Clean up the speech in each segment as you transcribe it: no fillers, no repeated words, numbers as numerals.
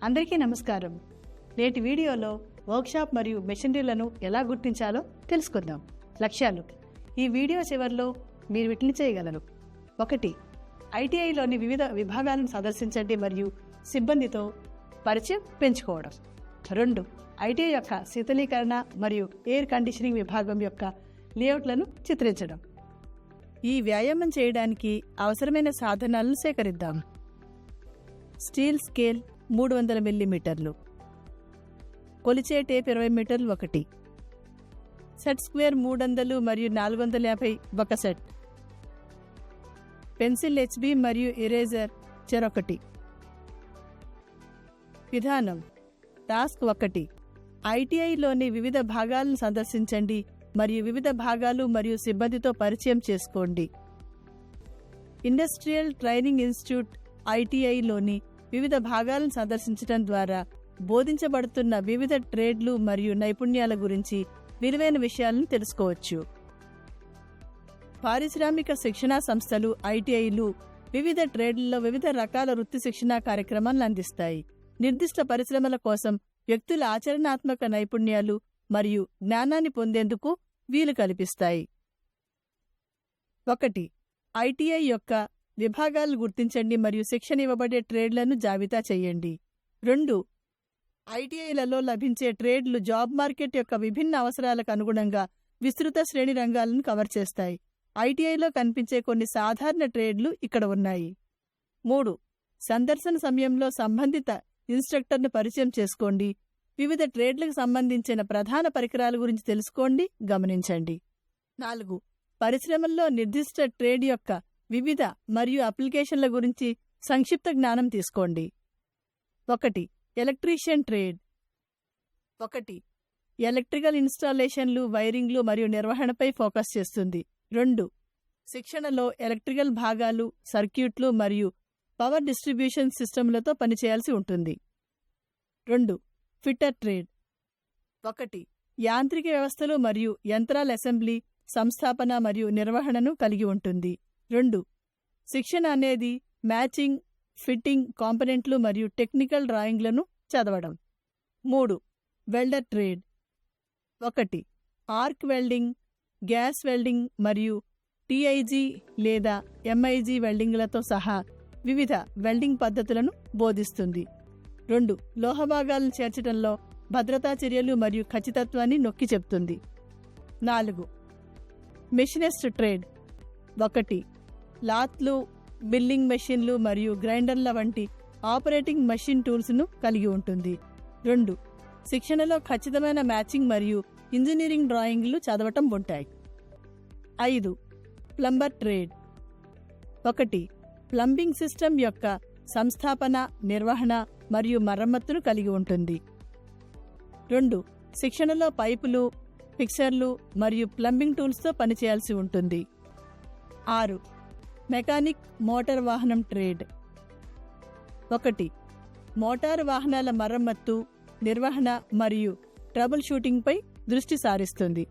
అందరికీ నమస్కారం. నేటి వీడియోలో వర్క్షాప్ మరియు మెషినరీలను ఎలా గుర్తించాలో తెలుసుకుందాం. లక్ష్యాలు: ఈ వీడియో చివరిలో మీరు వీటిని చేయగలరు. 1. ఐటీఐలోని వివిధ విభాగాలను సందర్శించండి మరియు సిబ్బందితో పరిచయం పెంచుకోవడం. 2. ఐటీఐ యొక్క శీతలీకరణ మరియు ఎయిర్ కండిషనింగ్ విభాగం యొక్క లేఅవుట్లను చిత్రించడం. ఈ వ్యాయామం చేయడానికి అవసరమైన సాధనాలను సేకరిద్దాం. స్టీల్ స్కేల్ 300 మిల్లీమీటర్లు, కొలిచే టేప్ 20 మీటర్లు 1, సెట్ స్క్వేర్ 300 మరియు 450 ఒక సెట్, పెన్సిల్ హెచ్బి మరియు ఇరేజర్ చెరొకటి. విధానం: టాస్క్ 1. ఐటీఐలోని వివిధ భాగాలను సందర్శించండి మరియు వివిధ భాగాలు మరియు సిబ్బందితో పరిచయం చేసుకోండి. ఇండస్ట్రియల్ ట్రైనింగ్ ఇన్స్టిట్యూట్ ఐటీఐలోని వివిధ భాగాలను సందర్శించడం ద్వారా బోధించబడుతున్న వివిధ ట్రేడ్లు మరియు నైపుణ్యాల గురించి విలువైన విషయాలను తెలుసుకోవచ్చు. పారిశ్రామిక శిక్షణా సంస్థలు ఐటీఐలు వివిధ ట్రేడ్లలో వివిధ రకాల వృత్తి శిక్షణా కార్యక్రమాలను అందిస్తాయి. నిర్దిష్ట పరిశ్రమల కోసం వ్యక్తుల ఆచరణాత్మక నైపుణ్యాలు మరియు జ్ఞానాన్ని పొందేందుకు వీలు కల్పిస్తాయి. 1. ఐటీఐ యొక్క విభాగాలను గుర్తించండి మరియు శిక్షణ ఇవ్వబడే ట్రేడ్లను జాబితా చేయండి. 2. ఐటీఐలలో లభించే ట్రేడ్లు జాబ్ మార్కెట్ యొక్క విభిన్న అవసరాలకు అనుగుణంగా విస్తృత శ్రేణి రంగాలను కవర్ చేస్తాయి. ఐటీఐలో కనిపించే కొన్ని సాధారణ ట్రేడ్లు ఇక్కడ ఉన్నాయి. 3. సందర్శన సమయంలో సంబంధిత ఇన్స్ట్రక్టర్ను పరిచయం చేసుకోండి. వివిధ ట్రేడ్లకు సంబంధించిన ప్రధాన పరికరాల గురించి తెలుసుకోండి, గమనించండి. 4. పరిశ్రమల్లో నిర్దిష్ట ట్రేడ్ యొక్క వివిధ మరియు అప్లికేషన్ల గురించి సంక్షిప్త జ్ఞానం తీసుకోండి. 1. Electrician trade. 1. ఎలక్ట్రికల్ ఇన్స్టాలేషన్లు, వైరింగ్లు మరియు నిర్వహణపై ఫోకస్ చేస్తుంది. 2. శిక్షణలో ఎలక్ట్రికల్ భాగాలు, సర్క్యూట్లు మరియు పవర్ డిస్ట్రిబ్యూషన్ సిస్టమ్లతో పనిచేయాల్సి ఉంటుంది. 2. Fitter trade. 1. యాంత్రిక వ్యవస్థలు మరియు యంత్రాల అసెంబ్లీ, సంస్థాపన మరియు నిర్వహణను కలిగి ఉంటుంది. 2. శిక్షణ అనేది మ్యాచింగ్, ఫిట్టింగ్, కాంపనెంట్లు మరియు టెక్నికల్ డ్రాయింగ్లను చదవడం. 3. Welder trade. 1. Arc welding, gas welding మరియు టీఐజీ లేదా ఎంఐజీ వెల్డింగ్లతో సహా వివిధ వెల్డింగ్ పద్ధతులను బోధిస్తుంది. 2. లోహభాగాలను చేర్చడంలో భద్రతా చర్యలు మరియు ఖచ్చితత్వాన్ని నొక్కి చెప్తుంది. 4. Machinist trade. 1. లాత్లు, మిల్లింగ్ మెషిన్లు మరియు గ్రైండర్ల వంటి ఆపరేటింగ్ మెషిన్ టూల్స్ను కలిగి ఉంటుంది. 2. శిక్షణలో ఖచ్చితమైన మ్యాచింగ్ మరియు ఇంజనీరింగ్ డ్రాయింగ్లు చదవటం ఉంటాయి. 5. Plumber trade. 1. ప్లంబింగ్ సిస్టమ్ యొక్క సంస్థాపన, నిర్వహణ మరియు మరమ్మతును కలిగి ఉంటుంది. 2. శిక్షణలో పైపులు, ఫిక్సర్లు మరియు ప్లంబింగ్ టూల్స్తో పనిచేయాల్సి ఉంటుంది. 6. మెకానిక్ మోటార్ వాహనం ట్రేడ్. 1. మోటారు వాహనాల మరమ్మత్తు, నిర్వహణ మరియు ట్రబుల్ షూటింగ్పై దృష్టి సారిస్తుంది.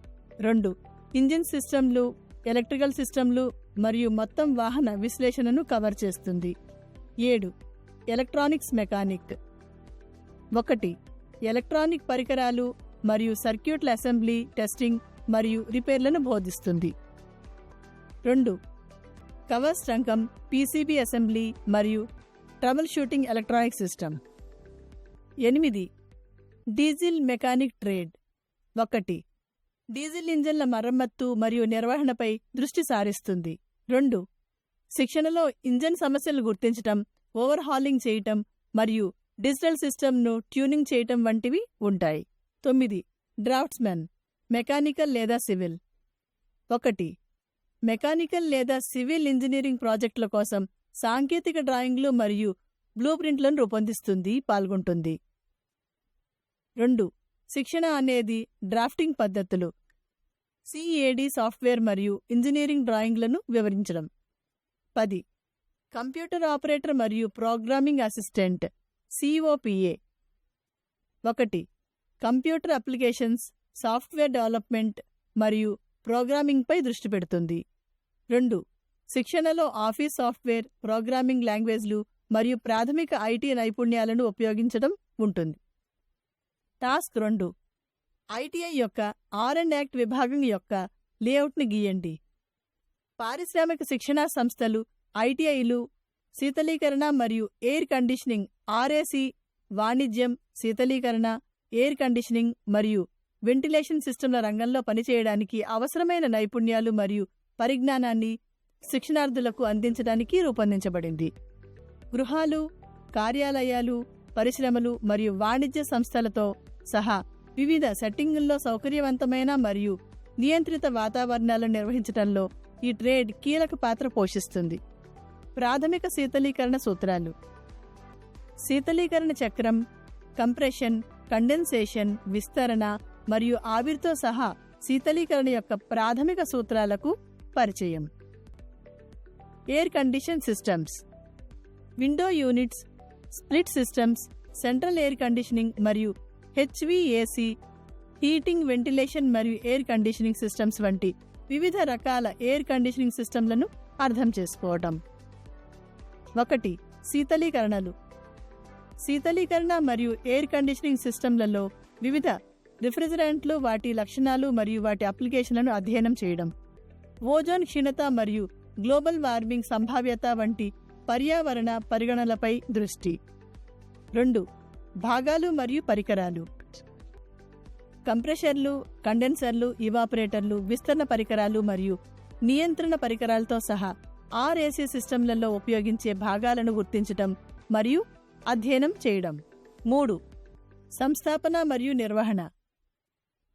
2. ఇంజిన్ సిస్టమ్లు, ఎలక్ట్రికల్ సిస్టమ్లు మరియు మొత్తం వాహన విశ్లేషణను కవర్ చేస్తుంది. 7. Electronics mechanic. 1. ఎలక్ట్రానిక్ పరికరాలు మరియు సర్క్యూట్ల అసెంబ్లీ, టెస్టింగ్ మరియు రిపేర్లను బోధిస్తుంది. 2. కవర్ స్టంకం, పీసీబీ అసెంబ్లీ మరియు trouble shooting electronic system. 8. Diesel mechanic trade. 1. Diesel ఇంజన్ల మరమ్మత్తు మరియు నిర్వహణపై దృష్టి సారిస్తుంది. 2. శిక్షణలో ఇంజన్ సమస్యలు గుర్తించటం, ఓవర్హాలింగ్ చేయటం మరియు డిజిటల్ సిస్టమ్ను ట్యూనింగ్ చేయటం వంటివి ఉంటాయి. 9. డ్రాఫ్ట్స్మెన్, మెకానికల్ లేదా సివిల్. 1. మెకానికల్ లేదా సివిల్ ఇంజనీరింగ్ ప్రాజెక్టుల కోసం సాంకేతిక డ్రాయింగ్లు మరియు బ్లూ ప్రింట్లను రూపొందిస్తుంది, పాల్గొంటుంది. 2. శిక్షణ అనేది డ్రాఫ్టింగ్ పద్ధతులు, సిఏడి సాఫ్ట్వేర్ మరియు ఇంజనీరింగ్ డ్రాయింగ్లను వివరించడం. 10. కంప్యూటర్ ఆపరేటర్ మరియు programming assistant, COPA. 1. Computer applications, software development మరియు ప్రోగ్రామింగ్పై దృష్టి పెడుతుంది. 2. శిక్షణలో ఆఫీస్ సాఫ్ట్వేర్, ప్రోగ్రామింగ్ లాంగ్వేజ్లు మరియు ప్రాథమిక ఐటీ నైపుణ్యాలను ఉపయోగించడం ఉంటుంది. టాస్క్ 2. ఐటీఐ యొక్క ఆర్&యాక్ట్ విభాగం యొక్క లేఅవుట్ని గీయండి. పారిశ్రామిక శిక్షణా సంస్థలు ఐటీఐలు శీతలీకరణ మరియు ఎయిర్ కండిషనింగ్, ఆర్ఏసీ, వాణిజ్యం, శీతలీకరణ, ఎయిర్ కండిషనింగ్ మరియు వెంటిలేషన్ సిస్టమ్ల రంగంలో పనిచేయడానికి అవసరమైన నైపుణ్యాలు మరియు పరిజ్ఞానాన్ని శిక్షణార్థులకు అందించడానికి రూపొందించబడింది. గృహాలు, కార్యాలయాలు, పరిశ్రమలు మరియు వాణిజ్య సంస్థలతో సహా వివిధ సెట్టింగుల్లో సౌకర్యవంతమైన మరియు నియంత్రిత వాతావరణాలను నిర్వహించడంలో ఈ ట్రేడ్ కీలక పాత్ర పోషిస్తుంది. ప్రాథమిక శీతలీకరణ సూత్రాలు. శీతలీకరణ చక్రం, కంప్రెషన్, కండెన్సేషన్, విస్తరణ మరియు ఆవిరితో సహా శీతలీకరణ యొక్క ప్రాథమిక సూత్రాలకు పరిచయం. Air condition systems. Window units, split systems, central air conditioning మరియు హెచ్విఏసి, హీటింగ్, వెంటిలేషన్ మరియు ఎయిర్ కండిషనింగ్ సిస్టమ్స్ వంటి వివిధ రకాల ఎయిర్ కండిషనింగ్ సిస్టమ్లను అర్థం చేసుకోవటం. 1. శీతలీకరణలు. శీతలీకరణ మరియు ఎయిర్ కండిషనింగ్ సిస్టమ్లలో వివిధ రిఫ్రిజరెంట్లు, వాటి లక్షణాలు మరియు వాటి అప్లికేషన్లను అధ్యయనం చేయడం. ఓజోన్ క్షీణత మరియు గ్లోబల్ వార్మింగ్ సంభావ్యత వంటి పర్యావరణ పరిగణనలపై దృష్టి. 2. భాగాలు మరియు పరికరాలు. కంప్రెషర్లు, కండెన్సర్లు, ఇవాపరేటర్లు, విస్తరణ పరికరాలు మరియు నియంత్రణ పరికరాలతో సహా ఆర్ఏసీ సిస్టమ్లలో ఉపయోగించే భాగాలను గుర్తించటం మరియు అధ్యయనం చేయడం. 3. సంస్థాపన మరియు నిర్వహణ.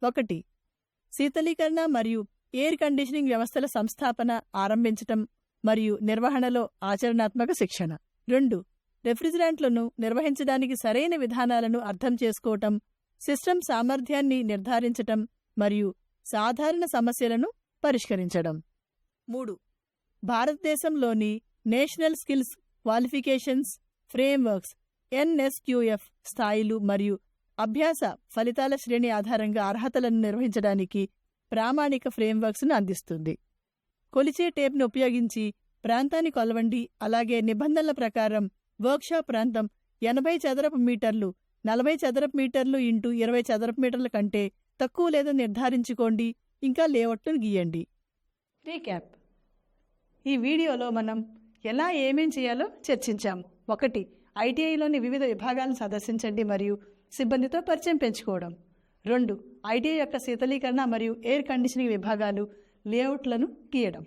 1. శీతలీకరణ మరియు ఎయిర్ కండిషనింగ్ వ్యవస్థల సంస్థాపన, ఆరంభించటం మరియు నిర్వహణలో ఆచరణాత్మక శిక్షణ. 2. రెఫ్రిజరెంట్లను నిర్వహించడానికి సరైన విధానాలను అర్థం చేసుకోవటం, సిస్టమ్ సామర్థ్యాన్ని నిర్ధారించటం మరియు సాధారణ సమస్యలను పరిష్కరించడం. 3. భారతదేశంలోని national skills qualifications frameworks NSQF స్థాయిలు మరియు అభ్యాస ఫలితాల శ్రేణి ఆధారంగా అర్హతలను నిర్వహించడానికి ప్రామాణిక ఫ్రేమ్వర్క్స్ను అందిస్తుంది. కొలిచే టేప్ను ఉపయోగించి ప్రాంతాన్ని కొలవండి. అలాగే నిబంధనల ప్రకారం వర్క్షాప్ ప్రాంతం 80 చదరపు మీటర్లు 40 చదరపు మీటర్లు x 20 చదరపు మీటర్ల కంటే తక్కువ లేదని నిర్ధారించుకోండి. ఇంకా లేఅవుట్ను గీయండి. రీక్యాప్. ఈ వీడియోలో మనం ఎలా ఏమేం చేయాలో చర్చించాము. 1. ఐటీఐలోని వివిధ విభాగాలను సందర్శించండి మరియు సిబ్బందితో పరిచయం పెంచుకోవడం. 2. ఐటీఐ యొక్క శీతలీకరణ మరియు ఎయిర్ కండిషనింగ్ విభాగాలు లేఅవుట్లను గీయడం.